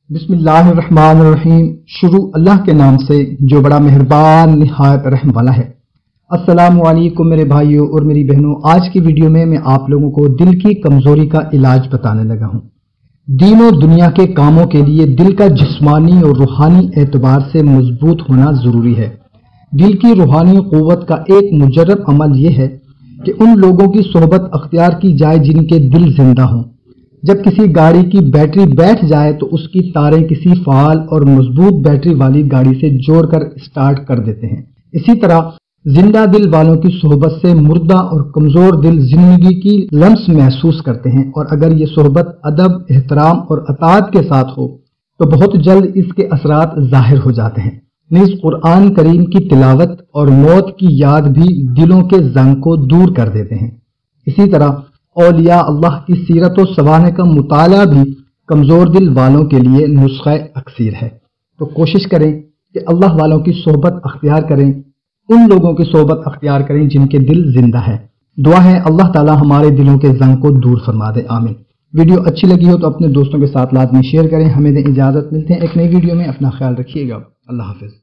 بسم اللہ الرحمن الرحیم۔ شروع اللہ کے نام سے جو بڑا مہربان نہایت رحم والا ہے۔ السلام علیکم میرے بھائیوں اور میری بہنوں، آج کی ویڈیو میں آپ لوگوں کو دل کی کمزوری کا علاج بتانے لگا ہوں۔ دین و دنیا کے کاموں کے لیے دل کا جسمانی اور روحانی اعتبار سے مضبوط ہونا ضروری ہے۔ دل کی روحانی قوت کا ایک مجرب عمل یہ ہے کہ ان لوگوں کی صحبت اختیار کی جائے جن کے دل زندہ ہوں۔ جب کسی گاڑی کی بیٹری بیٹھ جائے تو اس کی تاریں کسی فعال اور مضبوط بیٹری والی گاڑی سے جوڑ کر اسٹارٹ کر دیتے ہیں۔ اسی طرح زندہ دل والوں کی صحبت سے مردہ اور کمزور دل زندگی کی لمس محسوس کرتے ہیں، اور اگر یہ صحبت ادب، احترام اور اطاعت کے ساتھ ہو تو بہت جلد اس کے اثرات ظاہر ہو جاتے ہیں۔ نیز قرآن کریم کی تلاوت اور موت کی یاد بھی دلوں کے زنگ کو دور کر دیتے ہیں۔ اسی طرح اولیاء اللہ کی سیرت و سوانح کا مطالعہ بھی کمزور دل والوں کے لیے نسخہ اکسیر ہے۔ تو کوشش کریں کہ اللہ والوں کی صحبت اختیار کریں، ان لوگوں کی صحبت اختیار کریں جن کے دل زندہ ہے۔ دعا ہے اللہ تعالی ہمارے دلوں کے زنگ کو دور فرما دے، آمین۔ ویڈیو اچھی لگی ہو تو اپنے دوستوں کے ساتھ لازمی شیئر کریں۔ ہمیں دیں اجازت، ملتے ہیں ایک نئی ویڈیو میں، اپنا خیال رکھیے گا، اللہ حافظ۔